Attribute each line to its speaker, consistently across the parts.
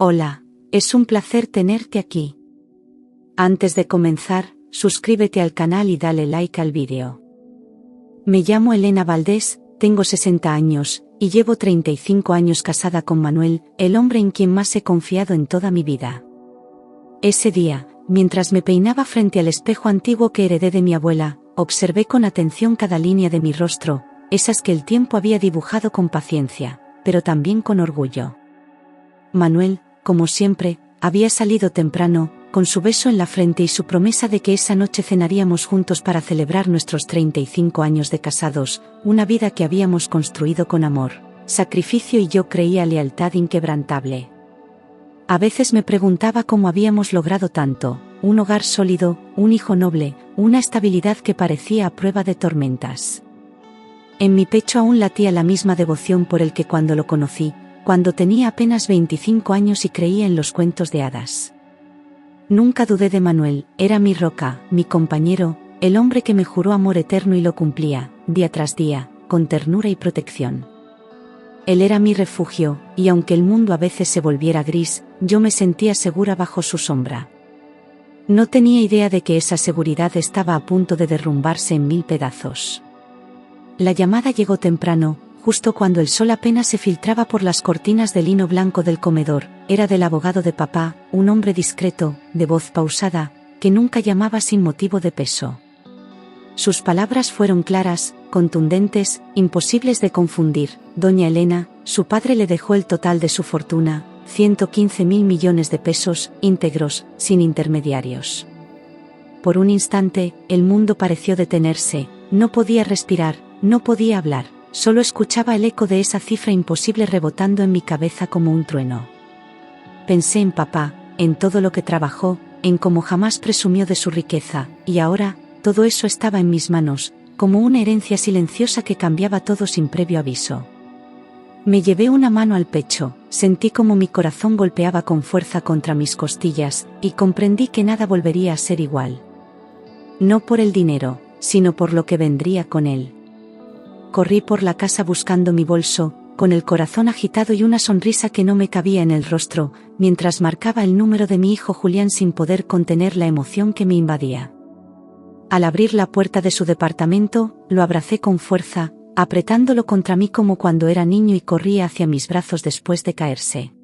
Speaker 1: Hola, es un placer tenerte aquí. Antes de comenzar, suscríbete al canal y dale like al vídeo. Me llamo Elena Valdés, tengo 60 años, y llevo 35 años casada con Manuel, el hombre en quien más he confiado en toda mi vida. Ese día, mientras me peinaba frente al espejo antiguo que heredé de mi abuela, observé con atención cada línea de mi rostro, esas que el tiempo había dibujado con paciencia, pero también con orgullo. Manuel, como siempre, había salido temprano, con su beso en la frente y su promesa de que esa noche cenaríamos juntos para celebrar nuestros 35 años de casados, una vida que habíamos construido con amor, sacrificio y yo creía lealtad inquebrantable. A veces me preguntaba cómo habíamos logrado tanto, un hogar sólido, un hijo noble, una estabilidad que parecía a prueba de tormentas. En mi pecho aún latía la misma devoción por el que cuando lo conocí, cuando tenía apenas 25 años y creía en los cuentos de hadas. Nunca dudé de Manuel, era mi roca, mi compañero, el hombre que me juró amor eterno y lo cumplía, día tras día, con ternura y protección. Él era mi refugio, y aunque el mundo a veces se volviera gris, yo me sentía segura bajo su sombra. No tenía idea de que esa seguridad estaba a punto de derrumbarse en 1000 pedazos. La llamada llegó temprano, justo cuando el sol apenas se filtraba por las cortinas de lino blanco del comedor. Era del abogado de papá, un hombre discreto, de voz pausada, que nunca llamaba sin motivo de peso. Sus palabras fueron claras, contundentes, imposibles de confundir. Doña Elena, su padre le dejó el total de su fortuna, 115.000 millones de pesos, íntegros, sin intermediarios. Por un instante, el mundo pareció detenerse, no podía respirar, no podía hablar. Solo escuchaba el eco de esa cifra imposible rebotando en mi cabeza como un trueno. Pensé en papá, en todo lo que trabajó, en cómo jamás presumió de su riqueza, y ahora, todo eso estaba en mis manos, como una herencia silenciosa que cambiaba todo sin previo aviso. Me llevé una mano al pecho, sentí como mi corazón golpeaba con fuerza contra mis costillas, y comprendí que nada volvería a ser igual. No por el dinero, sino por lo que vendría con él. Corrí por la casa buscando mi bolso, con el corazón agitado y una sonrisa que no me cabía en el rostro, mientras marcaba el número de mi hijo Julián sin poder contener la emoción que me invadía. Al abrir la puerta de su departamento, lo abracé con fuerza, apretándolo contra mí como cuando era niño y corría hacia mis brazos después de caerse.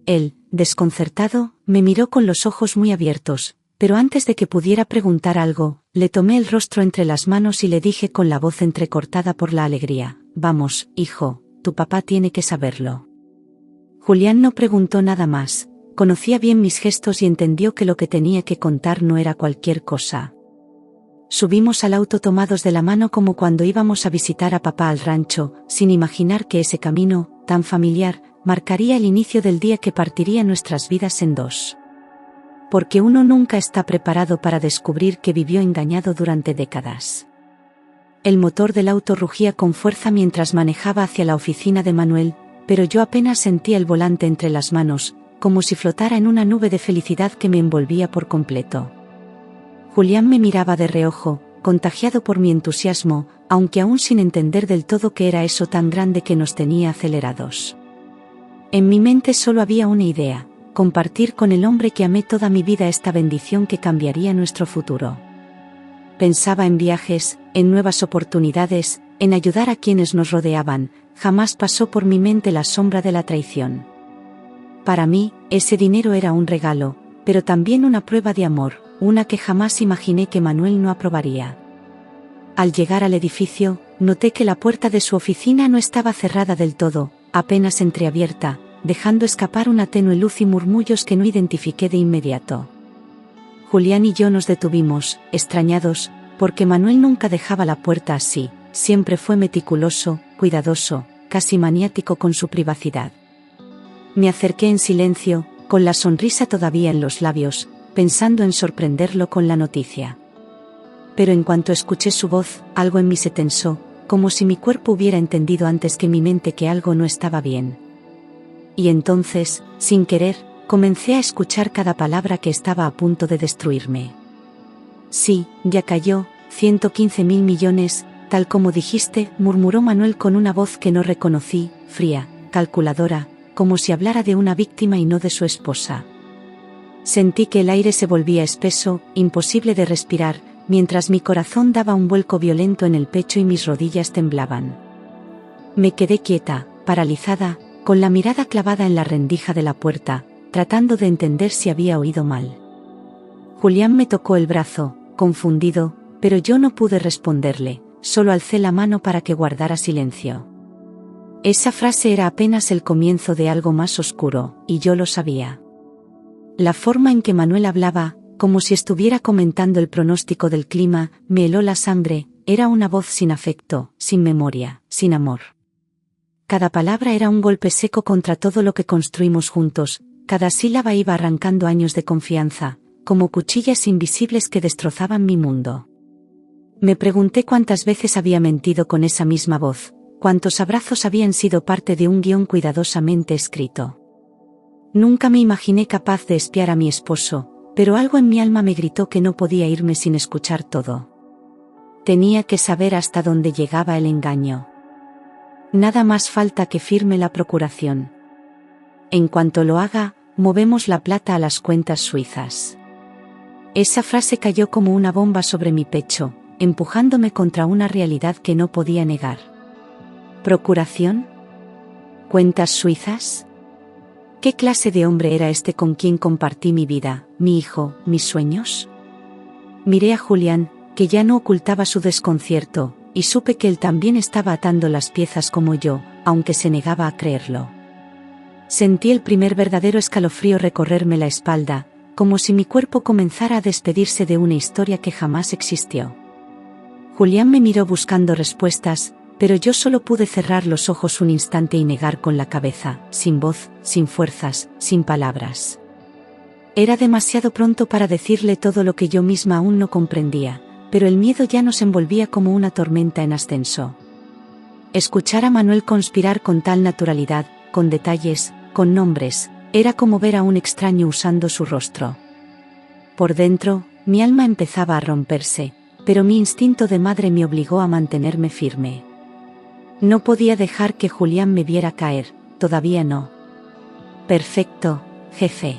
Speaker 1: Él, desconcertado, me miró con los ojos muy abiertos, pero antes de que pudiera preguntar algo, le tomé el rostro entre las manos y le dije con la voz entrecortada por la alegría: «Vamos, hijo, tu papá tiene que saberlo». Julián no preguntó nada más, conocía bien mis gestos y entendió que lo que tenía que contar no era cualquier cosa. Subimos al auto tomados de la mano como cuando íbamos a visitar a papá al rancho, sin imaginar que ese camino, tan familiar, marcaría el inicio del día que partiría nuestras vidas en dos. Porque uno nunca está preparado para descubrir que vivió engañado durante décadas. El motor del auto rugía con fuerza mientras manejaba hacia la oficina de Manuel, pero yo apenas sentía el volante entre las manos, como si flotara en una nube de felicidad que me envolvía por completo. Julián me miraba de reojo, contagiado por mi entusiasmo, aunque aún sin entender del todo qué era eso tan grande que nos tenía acelerados. En mi mente solo había una idea: compartir con el hombre que amé toda mi vida esta bendición que cambiaría nuestro futuro. Pensaba en viajes, en nuevas oportunidades, en ayudar a quienes nos rodeaban. Jamás pasó por mi mente la sombra de la traición. Para mí, ese dinero era un regalo, pero también una prueba de amor, una que jamás imaginé que Manuel no aprobaría. Al llegar al edificio, noté que la puerta de su oficina no estaba cerrada del todo, apenas entreabierta, dejando escapar una tenue luz y murmullos que no identifiqué de inmediato. Julián y yo nos detuvimos, extrañados, porque Manuel nunca dejaba la puerta así, siempre fue meticuloso, cuidadoso, casi maniático con su privacidad. Me acerqué en silencio, con la sonrisa todavía en los labios, pensando en sorprenderlo con la noticia. Pero en cuanto escuché su voz, algo en mí se tensó, como si mi cuerpo hubiera entendido antes que mi mente que algo no estaba bien. Y entonces, sin querer, comencé a escuchar cada palabra que estaba a punto de destruirme. Sí, ya cayó, 115.000 millones, tal como dijiste, murmuró Manuel con una voz que no reconocí, fría, calculadora, como si hablara de una víctima y no de su esposa. Sentí que el aire se volvía espeso, imposible de respirar, mientras mi corazón daba un vuelco violento en el pecho y mis rodillas temblaban. Me quedé quieta, paralizada, con la mirada clavada en la rendija de la puerta, tratando de entender si había oído mal. Julián me tocó el brazo, confundido, pero yo no pude responderle, solo alcé la mano para que guardara silencio. Esa frase era apenas el comienzo de algo más oscuro, y yo lo sabía. La forma en que Manuel hablaba, como si estuviera comentando el pronóstico del clima, me heló la sangre. Era una voz sin afecto, sin memoria, sin amor. Cada palabra era un golpe seco contra todo lo que construimos juntos, cada sílaba iba arrancando años de confianza, como cuchillas invisibles que destrozaban mi mundo. Me pregunté cuántas veces había mentido con esa misma voz, cuántos abrazos habían sido parte de un guión cuidadosamente escrito. Nunca me imaginé capaz de espiar a mi esposo, pero algo en mi alma me gritó que no podía irme sin escuchar todo. Tenía que saber hasta dónde llegaba el engaño. Nada más falta que firme la procuración. En cuanto lo haga, movemos la plata a las cuentas suizas. Esa frase cayó como una bomba sobre mi pecho, empujándome contra una realidad que no podía negar. ¿Procuración? ¿Cuentas suizas? ¿Qué clase de hombre era este con quien compartí mi vida, mi hijo, mis sueños? Miré a Julián, que ya no ocultaba su desconcierto, y supe que él también estaba atando las piezas como yo, aunque se negaba a creerlo. Sentí el primer verdadero escalofrío recorrerme la espalda, como si mi cuerpo comenzara a despedirse de una historia que jamás existió. Julián me miró buscando respuestas, pero yo solo pude cerrar los ojos un instante y negar con la cabeza, sin voz, sin fuerzas, sin palabras. Era demasiado pronto para decirle todo lo que yo misma aún no comprendía, pero el miedo ya nos envolvía como una tormenta en ascenso. Escuchar a Manuel conspirar con tal naturalidad, con detalles, con nombres, era como ver a un extraño usando su rostro. Por dentro, mi alma empezaba a romperse, pero mi instinto de madre me obligó a mantenerme firme. No podía dejar que Julián me viera caer, todavía no. Perfecto, jefe.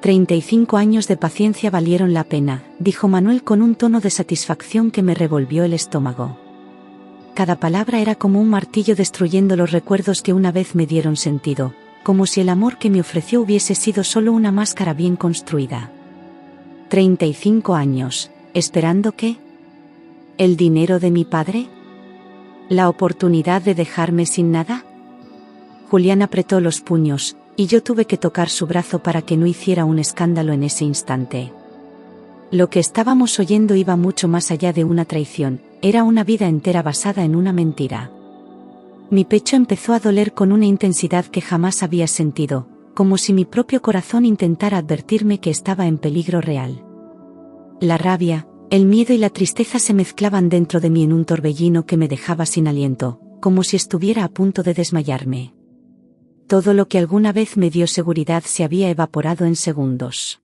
Speaker 1: 35 años de paciencia valieron la pena, dijo Manuel con un tono de satisfacción que me revolvió el estómago. Cada palabra era como un martillo destruyendo los recuerdos que una vez me dieron sentido, como si el amor que me ofreció hubiese sido solo una máscara bien construida. 35 años, ¿esperando qué? ¿El dinero de mi padre? ¿La oportunidad de dejarme sin nada? Julián apretó los puños, y yo tuve que tocar su brazo para que no hiciera un escándalo en ese instante. Lo que estábamos oyendo iba mucho más allá de una traición, era una vida entera basada en una mentira. Mi pecho empezó a doler con una intensidad que jamás había sentido, como si mi propio corazón intentara advertirme que estaba en peligro real. La rabia, el miedo y la tristeza se mezclaban dentro de mí en un torbellino que me dejaba sin aliento, como si estuviera a punto de desmayarme. Todo lo que alguna vez me dio seguridad se había evaporado en segundos.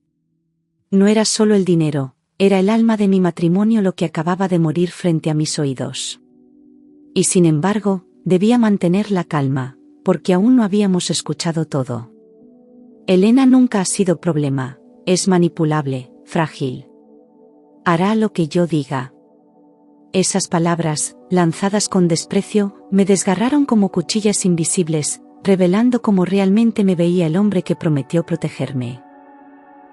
Speaker 1: No era solo el dinero, era el alma de mi matrimonio lo que acababa de morir frente a mis oídos. Y sin embargo, debía mantener la calma, porque aún no habíamos escuchado todo. Elena nunca ha sido problema, es manipulable, frágil. Hará lo que yo diga. Esas palabras, lanzadas con desprecio, me desgarraron como cuchillas invisibles, revelando cómo realmente me veía el hombre que prometió protegerme.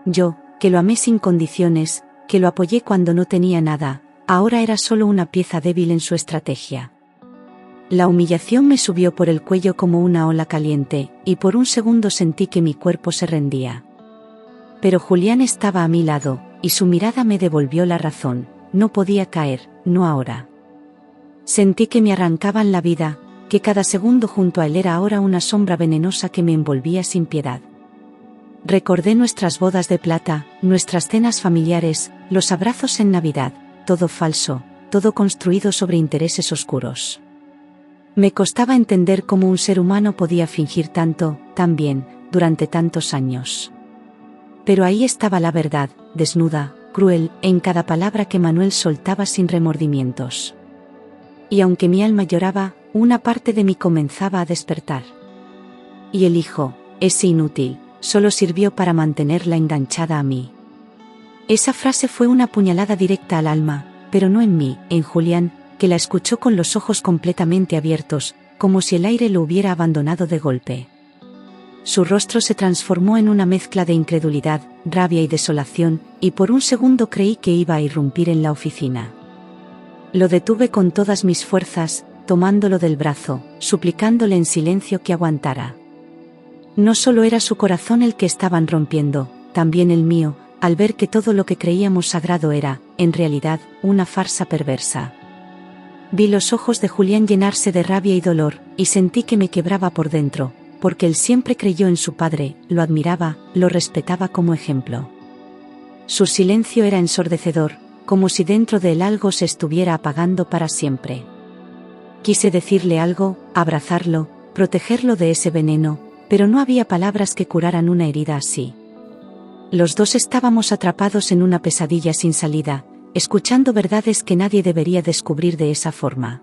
Speaker 1: Yo, que lo amé sin condiciones, que lo apoyé cuando no tenía nada, ahora era solo una pieza débil en su estrategia. La humillación me subió por el cuello como una ola caliente, y por un segundo sentí que mi cuerpo se rendía. Pero Julián estaba a mi lado, y su mirada me devolvió la razón, no podía caer, no ahora. Sentí que me arrancaban la vida, que cada segundo junto a él era ahora una sombra venenosa que me envolvía sin piedad. Recordé nuestras bodas de plata, nuestras cenas familiares, los abrazos en Navidad, todo falso, todo construido sobre intereses oscuros. Me costaba entender cómo un ser humano podía fingir tanto, tan bien, durante tantos años. Pero ahí estaba la verdad, desnuda, cruel, en cada palabra que Manuel soltaba sin remordimientos. Y aunque mi alma lloraba, una parte de mí comenzaba a despertar. Y el hijo, ese inútil, solo sirvió para mantenerla enganchada a mí. Esa frase fue una puñalada directa al alma, pero no en mí, en Julián, que la escuchó con los ojos completamente abiertos, como si el aire lo hubiera abandonado de golpe. Su rostro se transformó en una mezcla de incredulidad, rabia y desolación, y por un segundo creí que iba a irrumpir en la oficina. Lo detuve con todas mis fuerzas, tomándolo del brazo, suplicándole en silencio que aguantara. No solo era su corazón el que estaban rompiendo, también el mío, al ver que todo lo que creíamos sagrado era, en realidad, una farsa perversa. Vi los ojos de Julián llenarse de rabia y dolor, y sentí que me quebraba por dentro, porque él siempre creyó en su padre, lo admiraba, lo respetaba como ejemplo. Su silencio era ensordecedor, como si dentro de él algo se estuviera apagando para siempre. Quise decirle algo, abrazarlo, protegerlo de ese veneno, pero no había palabras que curaran una herida así. Los dos estábamos atrapados en una pesadilla sin salida, escuchando verdades que nadie debería descubrir de esa forma.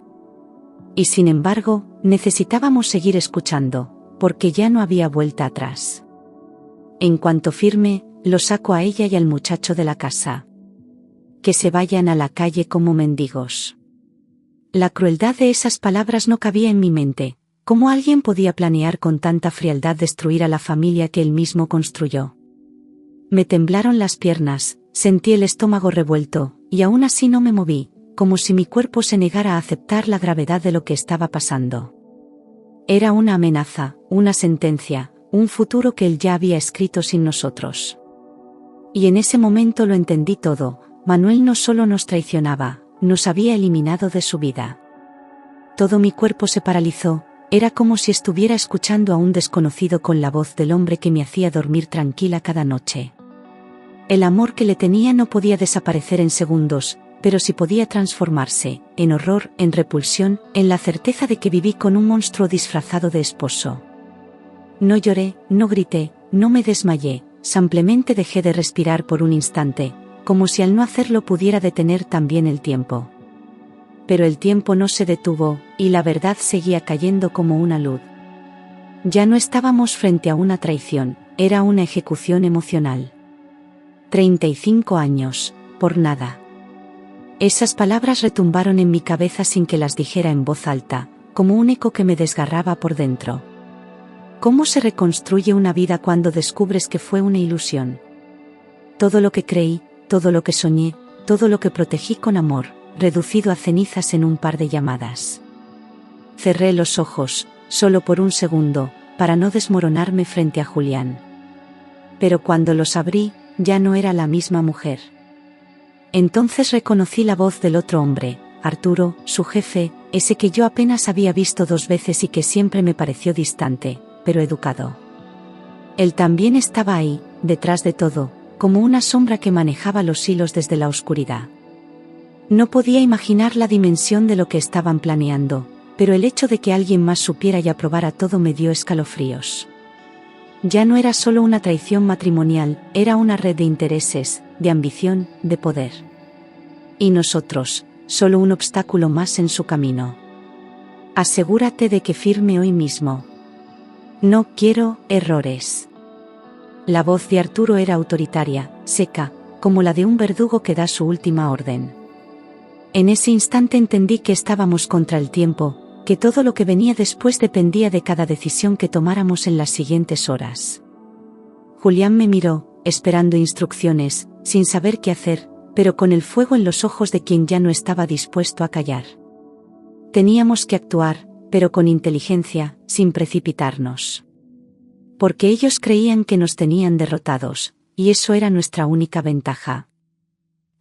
Speaker 1: Y sin embargo, necesitábamos seguir escuchando, porque ya no había vuelta atrás. En cuanto firme, lo saco a ella y al muchacho de la casa. Que se vayan a la calle como mendigos. La crueldad de esas palabras no cabía en mi mente. ¿Cómo alguien podía planear con tanta frialdad destruir a la familia que él mismo construyó? Me temblaron las piernas, sentí el estómago revuelto, y aún así no me moví, como si mi cuerpo se negara a aceptar la gravedad de lo que estaba pasando. Era una amenaza, una sentencia, un futuro que él ya había escrito sin nosotros. Y en ese momento lo entendí todo. Manuel no solo nos traicionaba, nos había eliminado de su vida. Todo mi cuerpo se paralizó, era como si estuviera escuchando a un desconocido con la voz del hombre que me hacía dormir tranquila cada noche. El amor que le tenía no podía desaparecer en segundos, pero sí podía transformarse, en horror, en repulsión, en la certeza de que viví con un monstruo disfrazado de esposo. No lloré, no grité, no me desmayé, simplemente dejé de respirar por un instante, como si al no hacerlo pudiera detener también el tiempo. Pero el tiempo no se detuvo, y la verdad seguía cayendo como una luz. Ya no estábamos frente a una traición, era una ejecución emocional. 35 años, por nada. Esas palabras retumbaron en mi cabeza sin que las dijera en voz alta, como un eco que me desgarraba por dentro. ¿Cómo se reconstruye una vida cuando descubres que fue una ilusión? Todo lo que creí, todo lo que soñé, todo lo que protegí con amor, reducido a cenizas en un par de llamadas. Cerré los ojos, solo por un segundo, para no desmoronarme frente a Julián. Pero cuando los abrí, ya no era la misma mujer. Entonces reconocí la voz del otro hombre, Arturo, su jefe, ese que yo apenas había visto 2 veces y que siempre me pareció distante, pero educado. Él también estaba ahí, detrás de todo, como una sombra que manejaba los hilos desde la oscuridad. No podía imaginar la dimensión de lo que estaban planeando, pero el hecho de que alguien más supiera y aprobara todo me dio escalofríos. Ya no era solo una traición matrimonial, era una red de intereses, de ambición, de poder. Y nosotros, solo un obstáculo más en su camino. Asegúrate de que firme hoy mismo. No quiero errores. La voz de Arturo era autoritaria, seca, como la de un verdugo que da su última orden. En ese instante entendí que estábamos contra el tiempo, que todo lo que venía después dependía de cada decisión que tomáramos en las siguientes horas. Julián me miró, esperando instrucciones, sin saber qué hacer, pero con el fuego en los ojos de quien ya no estaba dispuesto a callar. Teníamos que actuar, pero con inteligencia, sin precipitarnos. Porque ellos creían que nos tenían derrotados, y eso era nuestra única ventaja.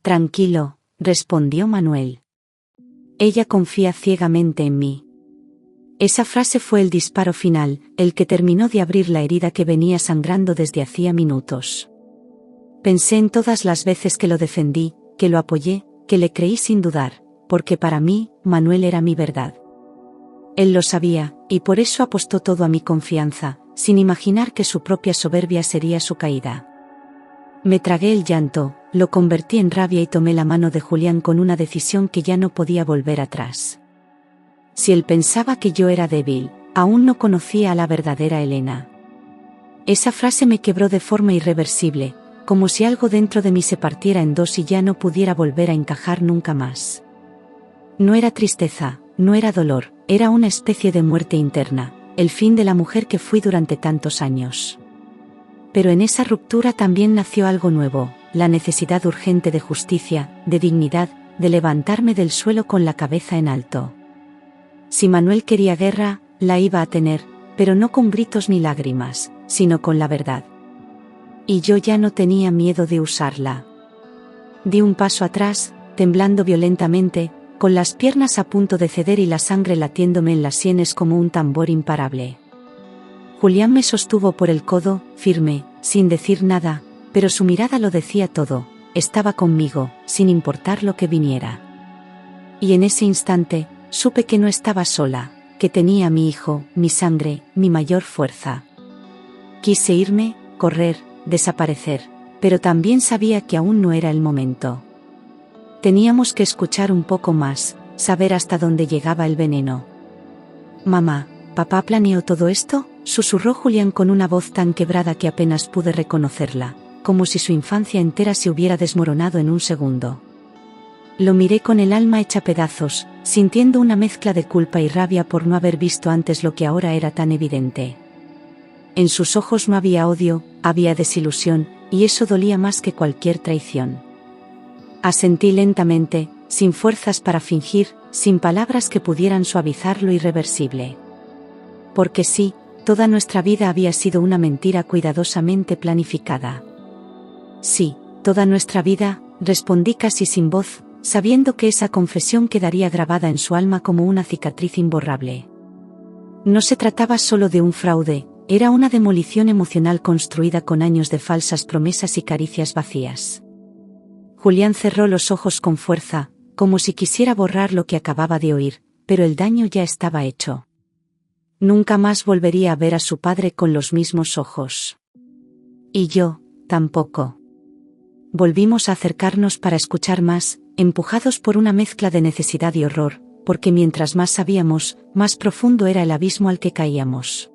Speaker 1: Tranquilo, respondió Manuel. Ella confía ciegamente en mí. Esa frase fue el disparo final, el que terminó de abrir la herida que venía sangrando desde hacía minutos. Pensé en todas las veces que lo defendí, que lo apoyé, que le creí sin dudar, porque para mí, Manuel era mi verdad. Él lo sabía, y por eso apostó todo a mi confianza, sin imaginar que su propia soberbia sería su caída. Me tragué el llanto, lo convertí en rabia y tomé la mano de Julián con una decisión que ya no podía volver atrás. Si él pensaba que yo era débil, aún no conocía a la verdadera Elena. Esa frase me quebró de forma irreversible, como si algo dentro de mí se partiera en dos y ya no pudiera volver a encajar nunca más. No era tristeza, no era dolor, era una especie de muerte interna, el fin de la mujer que fui durante tantos años. Pero en esa ruptura también nació algo nuevo, la necesidad urgente de justicia, de dignidad, de levantarme del suelo con la cabeza en alto. Si Manuel quería guerra, la iba a tener, pero no con gritos ni lágrimas, sino con la verdad. Y yo ya no tenía miedo de usarla. Di un paso atrás, temblando violentamente, con las piernas a punto de ceder y la sangre latiéndome en las sienes como un tambor imparable. Julián me sostuvo por el codo, firme, sin decir nada, pero su mirada lo decía todo, estaba conmigo, sin importar lo que viniera. Y en ese instante, supe que no estaba sola, que tenía a mi hijo, mi sangre, mi mayor fuerza. Quise irme, correr, desaparecer, pero también sabía que aún no era el momento. Teníamos que escuchar un poco más, saber hasta dónde llegaba el veneno. «Mamá, ¿papá planeó todo esto?», susurró Julián con una voz tan quebrada que apenas pude reconocerla, como si su infancia entera se hubiera desmoronado en un segundo. Lo miré con el alma hecha pedazos, sintiendo una mezcla de culpa y rabia por no haber visto antes lo que ahora era tan evidente. En sus ojos no había odio, había desilusión, y eso dolía más que cualquier traición. Asentí lentamente, sin fuerzas para fingir, sin palabras que pudieran suavizar lo irreversible. Porque sí, toda nuestra vida había sido una mentira cuidadosamente planificada. Sí, toda nuestra vida, respondí casi sin voz, sabiendo que esa confesión quedaría grabada en su alma como una cicatriz imborrable. No se trataba solo de un fraude, era una demolición emocional construida con años de falsas promesas y caricias vacías. Julián cerró los ojos con fuerza, como si quisiera borrar lo que acababa de oír, pero el daño ya estaba hecho. Nunca más volvería a ver a su padre con los mismos ojos. Y yo, tampoco. Volvimos a acercarnos para escuchar más, empujados por una mezcla de necesidad y horror, porque mientras más sabíamos, más profundo era el abismo al que caíamos.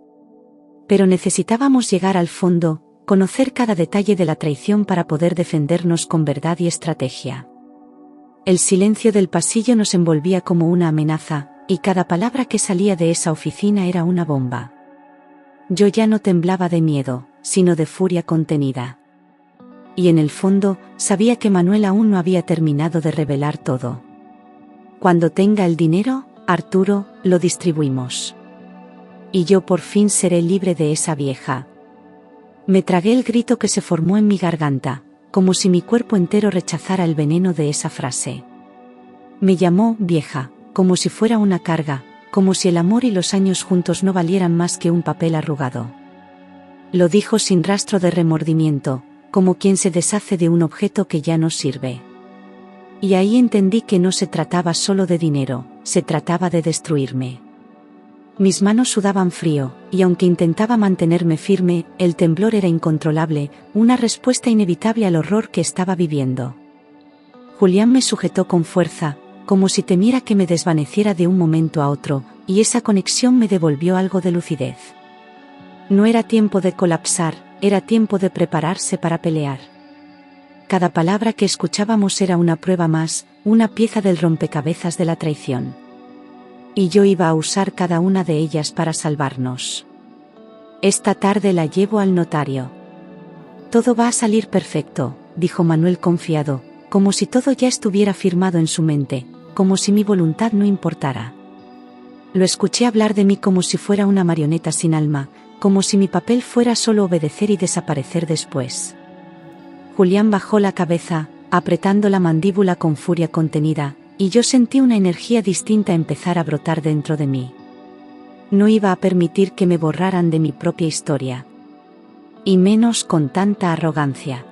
Speaker 1: Pero necesitábamos llegar al fondo, conocer cada detalle de la traición para poder defendernos con verdad y estrategia. El silencio del pasillo nos envolvía como una amenaza, y cada palabra que salía de esa oficina era una bomba. Yo ya no temblaba de miedo, sino de furia contenida. Y en el fondo, sabía que Manuel aún no había terminado de revelar todo. Cuando tenga el dinero, Arturo, lo distribuimos. Y yo por fin seré libre de esa vieja. Me tragué el grito que se formó en mi garganta, como si mi cuerpo entero rechazara el veneno de esa frase. Me llamó vieja, como si fuera una carga, como si el amor y los años juntos no valieran más que un papel arrugado. Lo dijo sin rastro de remordimiento, como quien se deshace de un objeto que ya no sirve. Y ahí entendí que no se trataba solo de dinero, se trataba de destruirme. Mis manos sudaban frío, y aunque intentaba mantenerme firme, el temblor era incontrolable, una respuesta inevitable al horror que estaba viviendo. Julián me sujetó con fuerza, como si temiera que me desvaneciera de un momento a otro, y esa conexión me devolvió algo de lucidez. No era tiempo de colapsar, era tiempo de prepararse para pelear. Cada palabra que escuchábamos era una prueba más, una pieza del rompecabezas de la traición. Y yo iba a usar cada una de ellas para salvarnos. Esta tarde la llevo al notario. Todo va a salir perfecto, dijo Manuel confiado, como si todo ya estuviera firmado en su mente, como si mi voluntad no importara. Lo escuché hablar de mí como si fuera una marioneta sin alma, como si mi papel fuera solo obedecer y desaparecer después. Julián bajó la cabeza, apretando la mandíbula con furia contenida, y yo sentí una energía distinta empezar a brotar dentro de mí. No iba a permitir que me borraran de mi propia historia. Y menos con tanta arrogancia.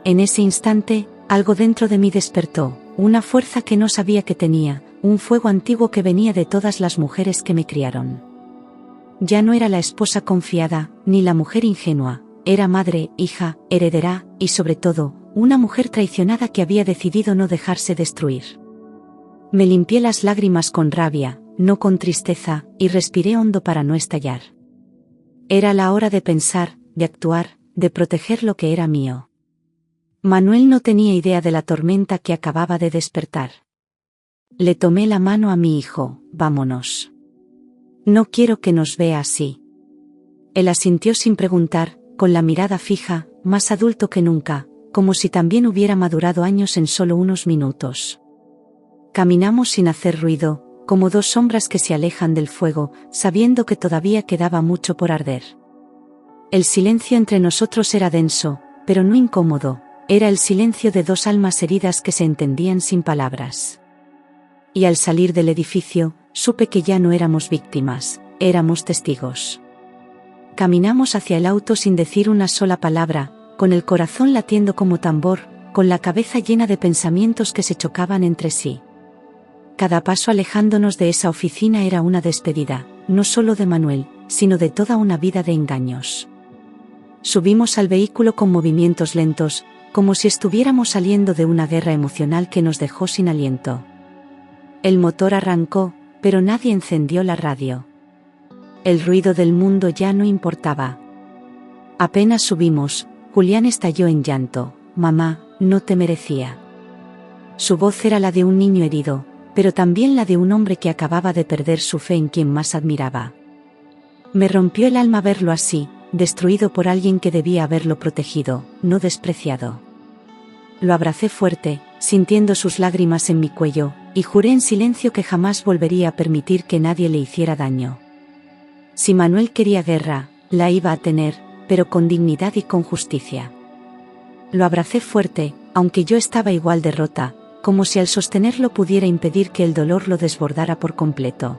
Speaker 1: En ese instante, algo dentro de mí despertó, una fuerza que no sabía que tenía, un fuego antiguo que venía de todas las mujeres que me criaron. Ya no era la esposa confiada, ni la mujer ingenua, era madre, hija, heredera, y sobre todo, una mujer traicionada que había decidido no dejarse destruir. Me limpié las lágrimas con rabia, no con tristeza, y respiré hondo para no estallar. Era la hora de pensar, de actuar, de proteger lo que era mío. Manuel no tenía idea de la tormenta que acababa de despertar. Le tomé la mano a mi hijo, vámonos. No quiero que nos vea así. Él asintió sin preguntar, con la mirada fija, más adulto que nunca, como si también hubiera madurado años en solo unos minutos. Caminamos sin hacer ruido, como dos sombras que se alejan del fuego, sabiendo que todavía quedaba mucho por arder. El silencio entre nosotros era denso, pero no incómodo, era el silencio de dos almas heridas que se entendían sin palabras. Y al salir del edificio, supe que ya no éramos víctimas, éramos testigos. Caminamos hacia el auto sin decir una sola palabra, con el corazón latiendo como tambor, con la cabeza llena de pensamientos que se chocaban entre sí. Cada paso alejándonos de esa oficina era una despedida, no solo de Manuel, sino de toda una vida de engaños. Subimos al vehículo con movimientos lentos, como si estuviéramos saliendo de una guerra emocional que nos dejó sin aliento. El motor arrancó, pero nadie encendió la radio. El ruido del mundo ya no importaba. Apenas subimos, Julián estalló en llanto. «Mamá, no te merecía». Su voz era la de un niño herido, pero también la de un hombre que acababa de perder su fe en quien más admiraba. Me rompió el alma verlo así, destruido por alguien que debía haberlo protegido, no despreciado. Lo abracé fuerte, sintiendo sus lágrimas en mi cuello, y juré en silencio que jamás volvería a permitir que nadie le hiciera daño. Si Manuel quería guerra, la iba a tener, pero con dignidad y con justicia. Lo abracé fuerte, aunque yo estaba igual de rota, como si al sostenerlo pudiera impedir que el dolor lo desbordara por completo.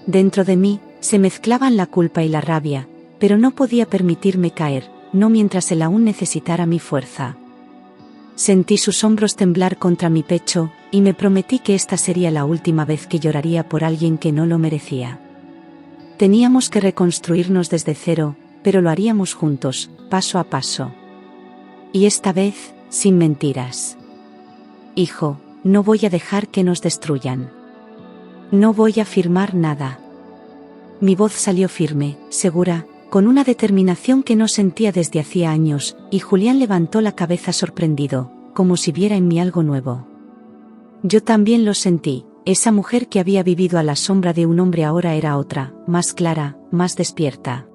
Speaker 1: Dentro de mí, se mezclaban la culpa y la rabia, pero no podía permitirme caer, no mientras él aún necesitara mi fuerza. Sentí sus hombros temblar contra mi pecho, y me prometí que esta sería la última vez que lloraría por alguien que no lo merecía. Teníamos que reconstruirnos desde cero, pero lo haríamos juntos, paso a paso. Y esta vez, sin mentiras. Hijo, no voy a dejar que nos destruyan. No voy a firmar nada. Mi voz salió firme, segura, con una determinación que no sentía desde hacía años, y Julián levantó la cabeza sorprendido, como si viera en mí algo nuevo. Yo también lo sentí. Esa mujer que había vivido a la sombra de un hombre ahora era otra, más clara, más despierta.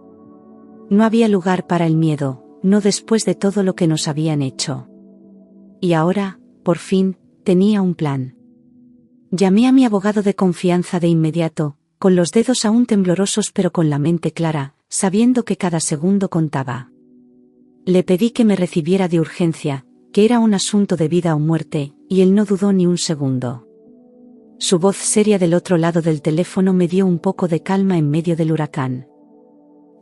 Speaker 1: No había lugar para el miedo, no después de todo lo que nos habían hecho. Y ahora, por fin, tenía un plan. Llamé a mi abogado de confianza de inmediato, con los dedos aún temblorosos pero con la mente clara, sabiendo que cada segundo contaba. Le pedí que me recibiera de urgencia, que era un asunto de vida o muerte, y él no dudó ni un segundo. Su voz seria del otro lado del teléfono me dio un poco de calma en medio del huracán.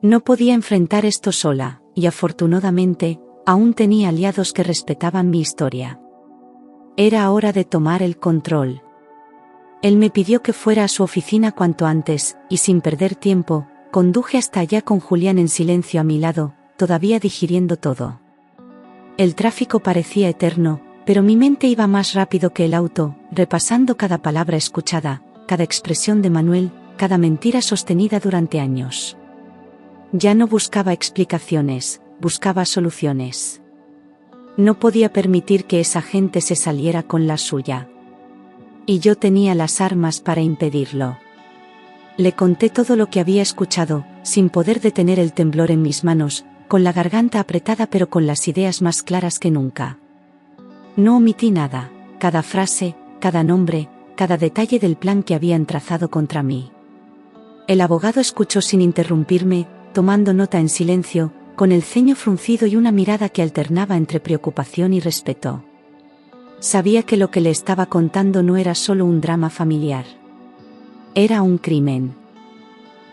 Speaker 1: No podía enfrentar esto sola, y afortunadamente, aún tenía aliados que respetaban mi historia. Era hora de tomar el control. Él me pidió que fuera a su oficina cuanto antes, y sin perder tiempo, conduje hasta allá con Julián en silencio a mi lado, todavía digiriendo todo. El tráfico parecía eterno, pero mi mente iba más rápido que el auto, repasando cada palabra escuchada, cada expresión de Manuel, cada mentira sostenida durante años. Ya no buscaba explicaciones, buscaba soluciones. No podía permitir que esa gente se saliera con la suya. Y yo tenía las armas para impedirlo. Le conté todo lo que había escuchado, sin poder detener el temblor en mis manos, con la garganta apretada pero con las ideas más claras que nunca. No omití nada, cada frase, cada nombre, cada detalle del plan que habían trazado contra mí. El abogado escuchó sin interrumpirme, tomando nota en silencio, con el ceño fruncido y una mirada que alternaba entre preocupación y respeto. Sabía que lo que le estaba contando no era solo un drama familiar. Era un crimen.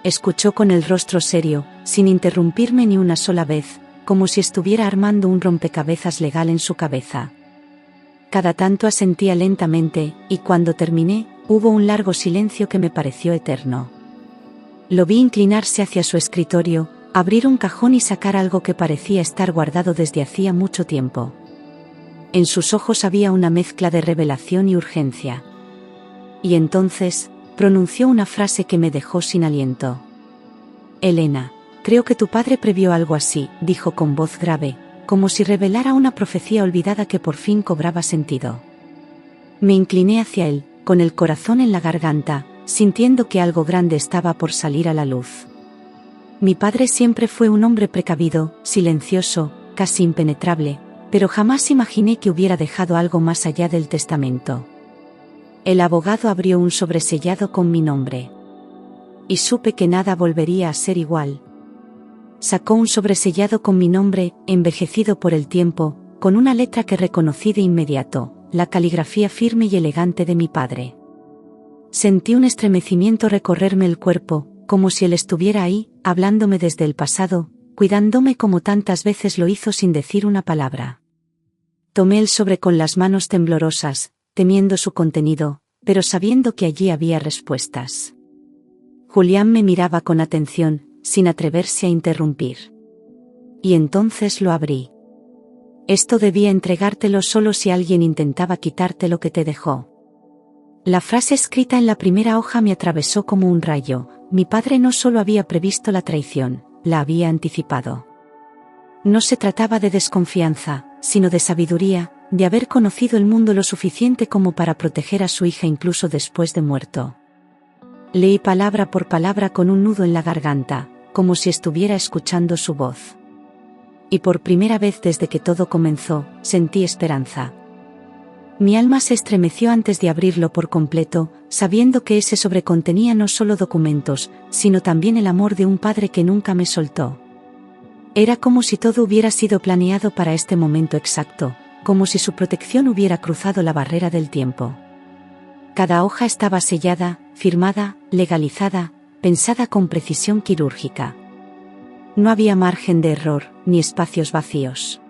Speaker 1: Escuchó con el rostro serio, sin interrumpirme ni una sola vez, como si estuviera armando un rompecabezas legal en su cabeza. Cada tanto asentía lentamente, y cuando terminé, hubo un largo silencio que me pareció eterno. Lo vi inclinarse hacia su escritorio, abrir un cajón y sacar algo que parecía estar guardado desde hacía mucho tiempo. En sus ojos había una mezcla de revelación y urgencia. Y entonces, pronunció una frase que me dejó sin aliento. Elena, creo que tu padre previó algo así, dijo con voz grave, como si revelara una profecía olvidada que por fin cobraba sentido. Me incliné hacia él, con el corazón en la garganta, sintiendo que algo grande estaba por salir a la luz. Mi padre siempre fue un hombre precavido, silencioso, casi impenetrable, pero jamás imaginé que hubiera dejado algo más allá del testamento. El abogado abrió un sobresellado con mi nombre. Y supe que nada volvería a ser igual. Sacó un sobresellado con mi nombre, envejecido por el tiempo, con una letra que reconocí de inmediato, la caligrafía firme y elegante de mi padre. Sentí un estremecimiento recorrerme el cuerpo, como si él estuviera ahí, hablándome desde el pasado, cuidándome como tantas veces lo hizo sin decir una palabra. Tomé el sobre con las manos temblorosas, temiendo su contenido, pero sabiendo que allí había respuestas. Julián me miraba con atención, sin atreverse a interrumpir. Y entonces lo abrí. Esto debía entregártelo solo si alguien intentaba quitarte lo que te dejó. La frase escrita en la primera hoja me atravesó como un rayo. Mi padre no solo había previsto la traición, la había anticipado. No se trataba de desconfianza, sino de sabiduría, de haber conocido el mundo lo suficiente como para proteger a su hija incluso después de muerto. Leí palabra por palabra con un nudo en la garganta, como si estuviera escuchando su voz. Y por primera vez desde que todo comenzó, sentí esperanza. Mi alma se estremeció antes de abrirlo por completo, sabiendo que ese sobre contenía no solo documentos, sino también el amor de un padre que nunca me soltó. Era como si todo hubiera sido planeado para este momento exacto, como si su protección hubiera cruzado la barrera del tiempo. Cada hoja estaba sellada, firmada, legalizada, pensada con precisión quirúrgica. No había margen de error, ni espacios vacíos.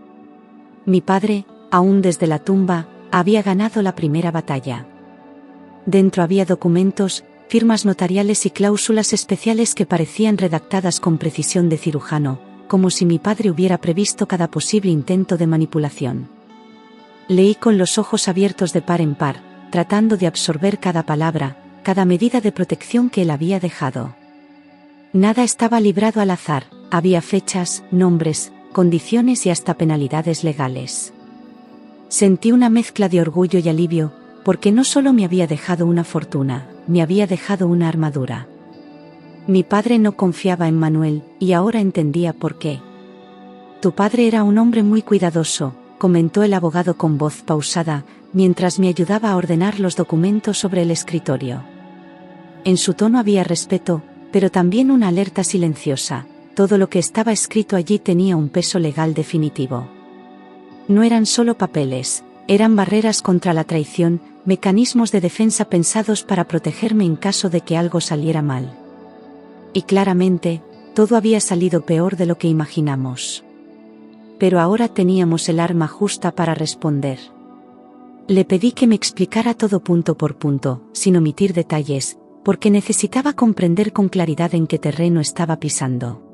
Speaker 1: Mi padre, aún desde la tumba, había ganado la primera batalla. Dentro había documentos, firmas notariales y cláusulas especiales que parecían redactadas con precisión de cirujano, como si mi padre hubiera previsto cada posible intento de manipulación. Leí con los ojos abiertos de par en par, tratando de absorber cada palabra, cada medida de protección que él había dejado. Nada estaba librado al azar, había fechas, nombres, condiciones y hasta penalidades legales. Sentí una mezcla de orgullo y alivio, porque no solo me había dejado una fortuna, me había dejado una armadura. Mi padre no confiaba en Manuel, y ahora entendía por qué. Tu padre era un hombre muy cuidadoso, comentó el abogado con voz pausada, mientras me ayudaba a ordenar los documentos sobre el escritorio. En su tono había respeto, pero también una alerta silenciosa. Todo lo que estaba escrito allí tenía un peso legal definitivo. No eran solo papeles, eran barreras contra la traición, mecanismos de defensa pensados para protegerme en caso de que algo saliera mal. Y claramente, todo había salido peor de lo que imaginamos. Pero ahora teníamos el arma justa para responder. Le pedí que me explicara todo punto por punto, sin omitir detalles, porque necesitaba comprender con claridad en qué terreno estaba pisando.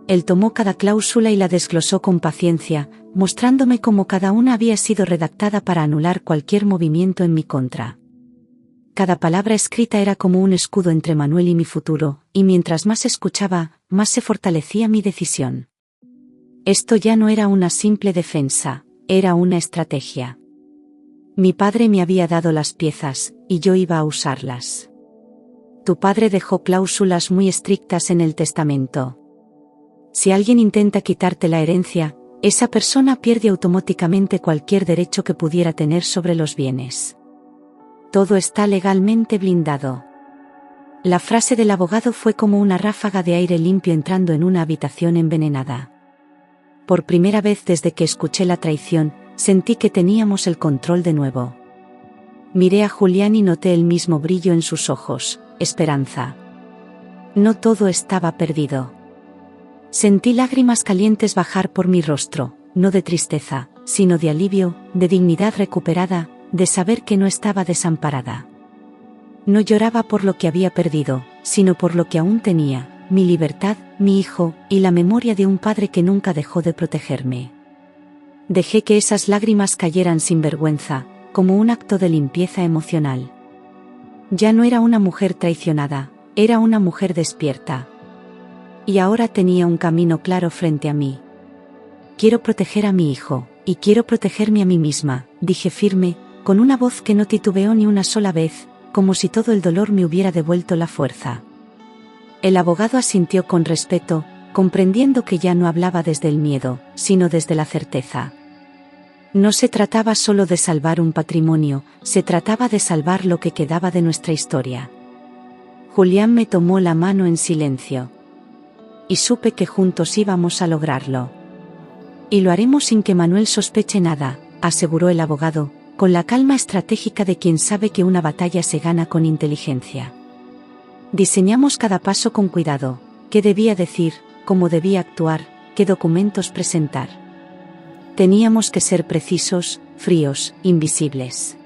Speaker 1: Él tomó cada cláusula y la desglosó con paciencia, mostrándome cómo cada una había sido redactada para anular cualquier movimiento en mi contra. Cada palabra escrita era como un escudo entre Manuel y mi futuro, y mientras más escuchaba, más se fortalecía mi decisión. Esto ya no era una simple defensa, era una estrategia. Mi padre me había dado las piezas, y yo iba a usarlas. Tu padre dejó cláusulas muy estrictas en el testamento. Si alguien intenta quitarte la herencia, esa persona pierde automáticamente cualquier derecho que pudiera tener sobre los bienes. Todo está legalmente blindado. La frase del abogado fue como una ráfaga de aire limpio entrando en una habitación envenenada. Por primera vez desde que escuché la traición, sentí que teníamos el control de nuevo. Miré a Julián y noté el mismo brillo en sus ojos, esperanza. No todo estaba perdido. Sentí lágrimas calientes bajar por mi rostro, no de tristeza, sino de alivio, de dignidad recuperada, de saber que no estaba desamparada. No lloraba por lo que había perdido, sino por lo que aún tenía, mi libertad, mi hijo, y la memoria de un padre que nunca dejó de protegerme. Dejé que esas lágrimas cayeran sin vergüenza, como un acto de limpieza emocional. Ya no era una mujer traicionada, era una mujer despierta. Y ahora tenía un camino claro frente a mí. Quiero proteger a mi hijo, y quiero protegerme a mí misma, dije firme, con una voz que no titubeó ni una sola vez, como si todo el dolor me hubiera devuelto la fuerza. El abogado asintió con respeto, comprendiendo que ya no hablaba desde el miedo, sino desde la certeza. No se trataba solo de salvar un patrimonio, se trataba de salvar lo que quedaba de nuestra historia. Julián me tomó la mano en silencio. Y supe que juntos íbamos a lograrlo. Y lo haremos sin que Manuel sospeche nada, aseguró el abogado, con la calma estratégica de quien sabe que una batalla se gana con inteligencia. Diseñamos cada paso con cuidado, qué debía decir, cómo debía actuar, qué documentos presentar. Teníamos que ser precisos, fríos, invisibles.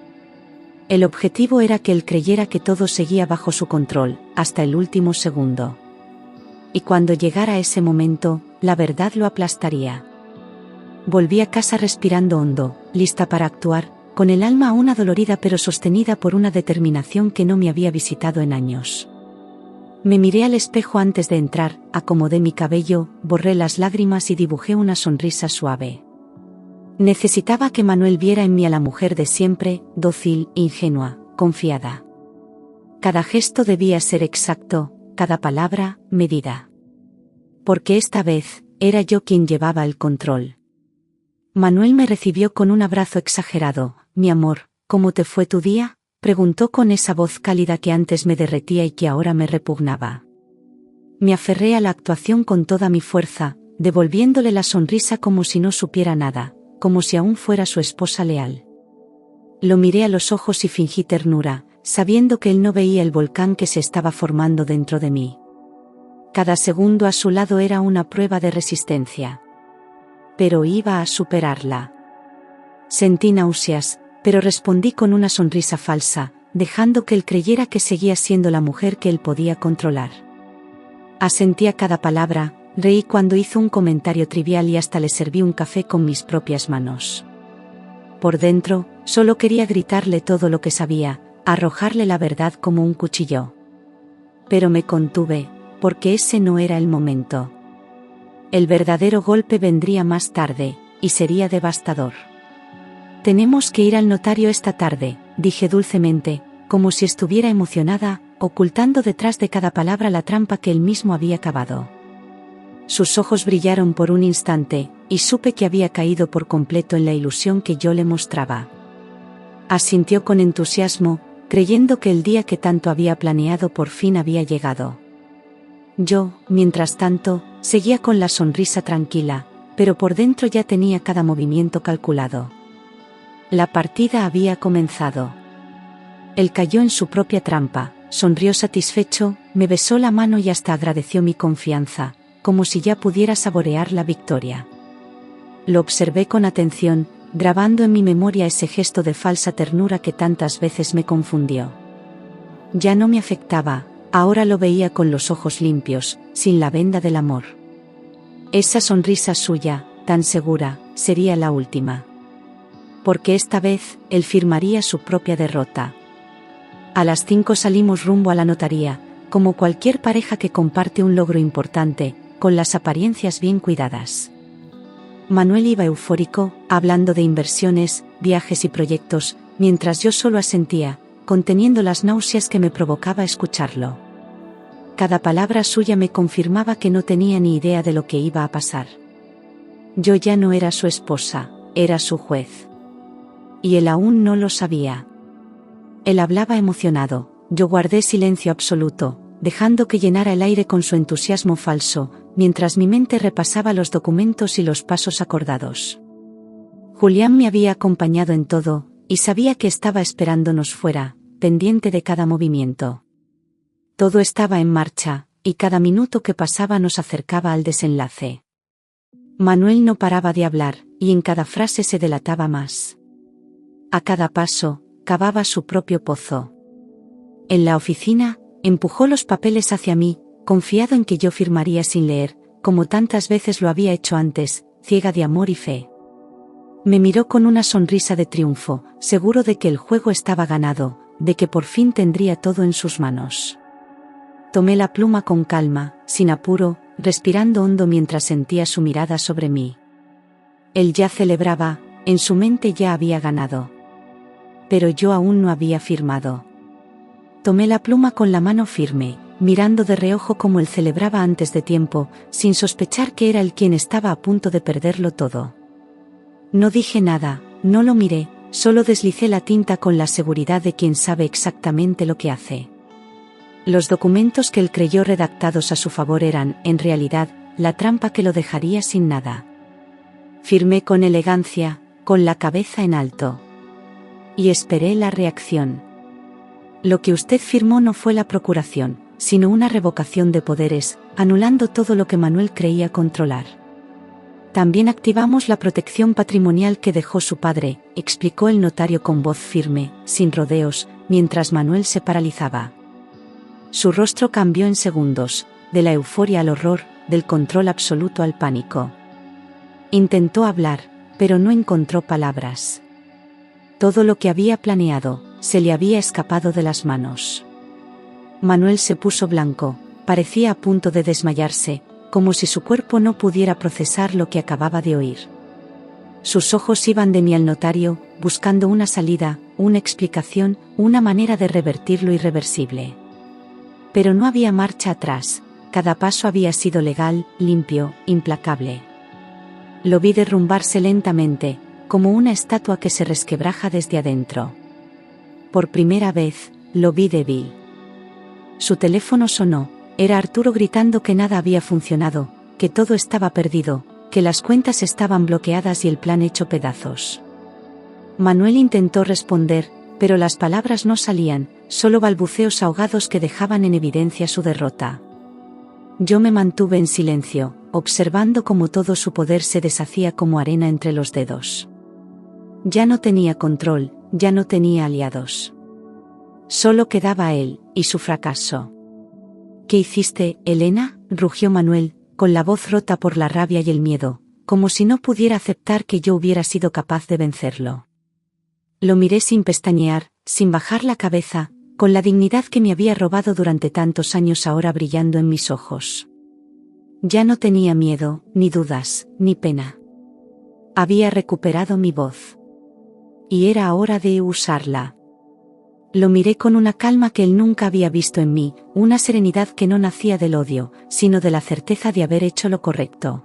Speaker 1: El objetivo era que él creyera que todo seguía bajo su control, hasta el último segundo. Y cuando llegara ese momento, la verdad lo aplastaría. Volví a casa respirando hondo, lista para actuar, con el alma aún adolorida pero sostenida por una determinación que no me había visitado en años. Me miré al espejo antes de entrar, acomodé mi cabello, borré las lágrimas y dibujé una sonrisa suave. Necesitaba que Manuel viera en mí a la mujer de siempre, dócil, ingenua, confiada. Cada gesto debía ser exacto, cada palabra, medida. Porque esta vez, era yo quien llevaba el control. Manuel me recibió con un abrazo exagerado. Mi amor, ¿cómo te fue tu día?, preguntó con esa voz cálida que antes me derretía y que ahora me repugnaba. Me aferré a la actuación con toda mi fuerza, devolviéndole la sonrisa como si no supiera nada, como si aún fuera su esposa leal. Lo miré a los ojos y fingí ternura, sabiendo que él no veía el volcán que se estaba formando dentro de mí. Cada segundo a su lado era una prueba de resistencia. Pero iba a superarla. Sentí náuseas, pero respondí con una sonrisa falsa, dejando que él creyera que seguía siendo la mujer que él podía controlar. Asentí a cada palabra, reí cuando hizo un comentario trivial y hasta le serví un café con mis propias manos. Por dentro, solo quería gritarle todo lo que sabía, arrojarle la verdad como un cuchillo. Pero me contuve, porque ese no era el momento. El verdadero golpe vendría más tarde, y sería devastador. Tenemos que ir al notario esta tarde, dije dulcemente, como si estuviera emocionada, ocultando detrás de cada palabra la trampa que él mismo había cavado. Sus ojos brillaron por un instante, y supe que había caído por completo en la ilusión que yo le mostraba. Asintió con entusiasmo, creyendo que el día que tanto había planeado por fin había llegado. Yo, mientras tanto, seguía con la sonrisa tranquila, pero por dentro ya tenía cada movimiento calculado. La partida había comenzado. Él cayó en su propia trampa, sonrió satisfecho, me besó la mano y hasta agradeció mi confianza, como si ya pudiera saborear la victoria. Lo observé con atención, grabando en mi memoria ese gesto de falsa ternura que tantas veces me confundió. Ya no me afectaba, ahora lo veía con los ojos limpios, sin la venda del amor. Esa sonrisa suya, tan segura, sería la última. Porque esta vez, él firmaría su propia derrota. A las 5 salimos rumbo a la notaría, como cualquier pareja que comparte un logro importante, con las apariencias bien cuidadas. Manuel iba eufórico, hablando de inversiones, viajes y proyectos, mientras yo solo asentía, conteniendo las náuseas que me provocaba escucharlo. Cada palabra suya me confirmaba que no tenía ni idea de lo que iba a pasar. Yo ya no era su esposa, era su juez. Y él aún no lo sabía. Él hablaba emocionado, yo guardé silencio absoluto, dejando que llenara el aire con su entusiasmo falso, mientras mi mente repasaba los documentos y los pasos acordados. Julián me había acompañado en todo, y sabía que estaba esperándonos fuera, pendiente de cada movimiento. Todo estaba en marcha, y cada minuto que pasaba nos acercaba al desenlace. Manuel no paraba de hablar, y en cada frase se delataba más. A cada paso, cavaba su propio pozo. En la oficina, empujó los papeles hacia mí, confiado en que yo firmaría sin leer, como tantas veces lo había hecho antes, ciega de amor y fe. Me miró con una sonrisa de triunfo, seguro de que el juego estaba ganado, de que por fin tendría todo en sus manos. Tomé la pluma con calma, sin apuro, respirando hondo mientras sentía su mirada sobre mí. Él ya celebraba, en su mente ya había ganado. Pero yo aún no había firmado. Tomé la pluma con la mano firme, mirando de reojo como él celebraba antes de tiempo, sin sospechar que era él quien estaba a punto de perderlo todo. No dije nada, no lo miré, solo deslicé la tinta con la seguridad de quien sabe exactamente lo que hace. Los documentos que él creyó redactados a su favor eran, en realidad, la trampa que lo dejaría sin nada. Firmé con elegancia, con la cabeza en alto. Y esperé la reacción. Lo que usted firmó no fue la procuración, sino una revocación de poderes, anulando todo lo que Manuel creía controlar. También activamos la protección patrimonial que dejó su padre, explicó el notario con voz firme, sin rodeos, mientras Manuel se paralizaba. Su rostro cambió en segundos, de la euforia al horror, del control absoluto al pánico. Intentó hablar, pero no encontró palabras. Todo lo que había planeado, se le había escapado de las manos. Manuel se puso blanco, parecía a punto de desmayarse, como si su cuerpo no pudiera procesar lo que acababa de oír. Sus ojos iban de mí al notario, buscando una salida, una explicación, una manera de revertir lo irreversible. Pero no había marcha atrás, cada paso había sido legal, limpio, implacable. Lo vi derrumbarse lentamente, como una estatua que se resquebraja desde adentro. Por primera vez, lo vi débil. Su teléfono sonó, era Arturo gritando que nada había funcionado, que todo estaba perdido, que las cuentas estaban bloqueadas y el plan hecho pedazos. Manuel intentó responder, pero las palabras no salían, solo balbuceos ahogados que dejaban en evidencia su derrota. Yo me mantuve en silencio, observando cómo todo su poder se deshacía como arena entre los dedos. Ya no tenía control, ya no tenía aliados. Solo quedaba él, y su fracaso. ¿Qué hiciste, Elena?, rugió Manuel, con la voz rota por la rabia y el miedo, como si no pudiera aceptar que yo hubiera sido capaz de vencerlo. Lo miré sin pestañear, sin bajar la cabeza, con la dignidad que me había robado durante tantos años ahora brillando en mis ojos. Ya no tenía miedo, ni dudas, ni pena. Había recuperado mi voz. Y era hora de usarla. Lo miré con una calma que él nunca había visto en mí, una serenidad que no nacía del odio, sino de la certeza de haber hecho lo correcto.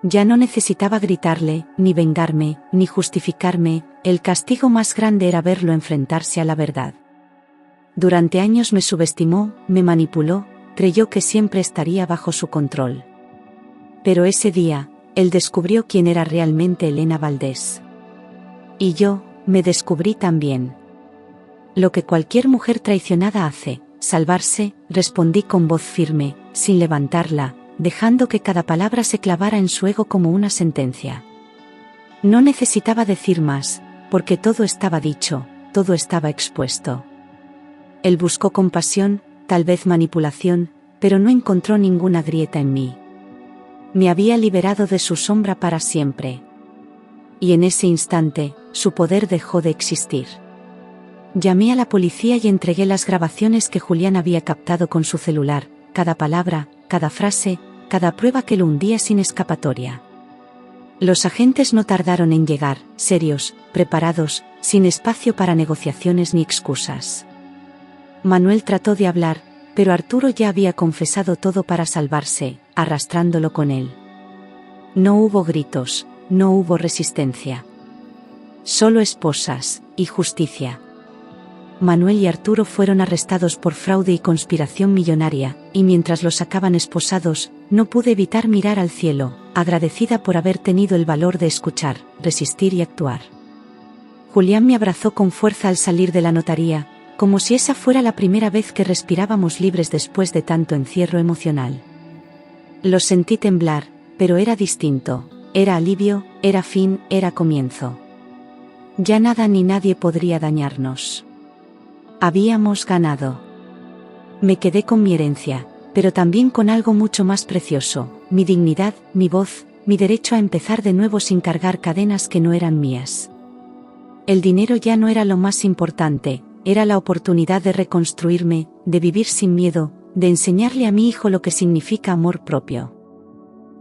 Speaker 1: Ya no necesitaba gritarle, ni vengarme, ni justificarme, el castigo más grande era verlo enfrentarse a la verdad. Durante años me subestimó, me manipuló, creyó que siempre estaría bajo su control. Pero ese día, él descubrió quién era realmente Elena Valdés. Y yo, me descubrí también. Lo que cualquier mujer traicionada hace, salvarse, respondí con voz firme, sin levantarla, dejando que cada palabra se clavara en su ego como una sentencia. No necesitaba decir más, porque todo estaba dicho, todo estaba expuesto. Él buscó compasión, tal vez manipulación, pero no encontró ninguna grieta en mí. Me había liberado de su sombra para siempre. Y en ese instante, su poder dejó de existir. Llamé a la policía y entregué las grabaciones que Julián había captado con su celular, cada palabra, cada frase, cada prueba que lo hundía sin escapatoria. Los agentes no tardaron en llegar, serios, preparados, sin espacio para negociaciones ni excusas. Manuel trató de hablar, pero Arturo ya había confesado todo para salvarse, arrastrándolo con él. No hubo gritos, no hubo resistencia. Solo esposas, y justicia. Manuel y Arturo fueron arrestados por fraude y conspiración millonaria, y mientras los sacaban esposados, no pude evitar mirar al cielo, agradecida por haber tenido el valor de escuchar, resistir y actuar. Julián me abrazó con fuerza al salir de la notaría, como si esa fuera la primera vez que respirábamos libres después de tanto encierro emocional. Lo sentí temblar, pero era distinto, era alivio, era fin, era comienzo. Ya nada ni nadie podría dañarnos. Habíamos ganado. Me quedé con mi herencia, pero también con algo mucho más precioso, mi dignidad, mi voz, mi derecho a empezar de nuevo sin cargar cadenas que no eran mías. El dinero ya no era lo más importante, era la oportunidad de reconstruirme, de vivir sin miedo, de enseñarle a mi hijo lo que significa amor propio.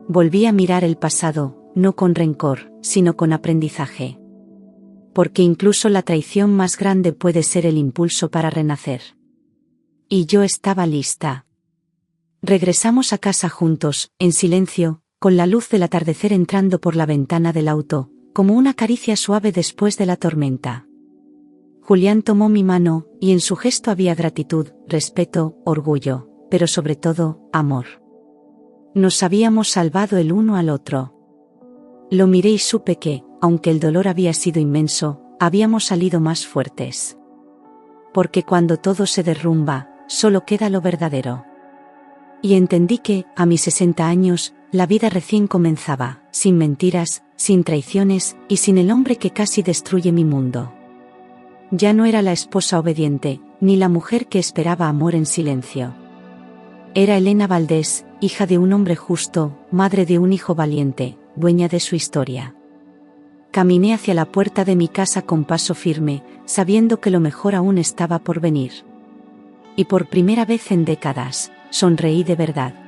Speaker 1: Volví a mirar el pasado, no con rencor, sino con aprendizaje. Porque incluso la traición más grande puede ser el impulso para renacer. Y yo estaba lista. Regresamos a casa juntos, en silencio, con la luz del atardecer entrando por la ventana del auto, como una caricia suave después de la tormenta. Julián tomó mi mano, y en su gesto había gratitud, respeto, orgullo, pero sobre todo, amor. Nos habíamos salvado el uno al otro. Lo miré y supe que, aunque el dolor había sido inmenso, habíamos salido más fuertes. Porque cuando todo se derrumba, solo queda lo verdadero. Y entendí que, a mis 60 años, la vida recién comenzaba, sin mentiras, sin traiciones, y sin el hombre que casi destruye mi mundo. Ya no era la esposa obediente, ni la mujer que esperaba amor en silencio. Era Elena Valdés, hija de un hombre justo, madre de un hijo valiente, dueña de su historia. Caminé hacia la puerta de mi casa con paso firme, sabiendo que lo mejor aún estaba por venir. Y por primera vez en décadas, sonreí de verdad.